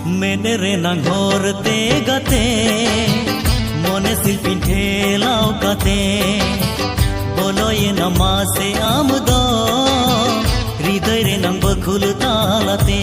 मेने रे नंगोरते गते मोने सिल्पिन ठेलाव कते बोलो ये नमा से आमदो हृदय रे नंग बखुल तालते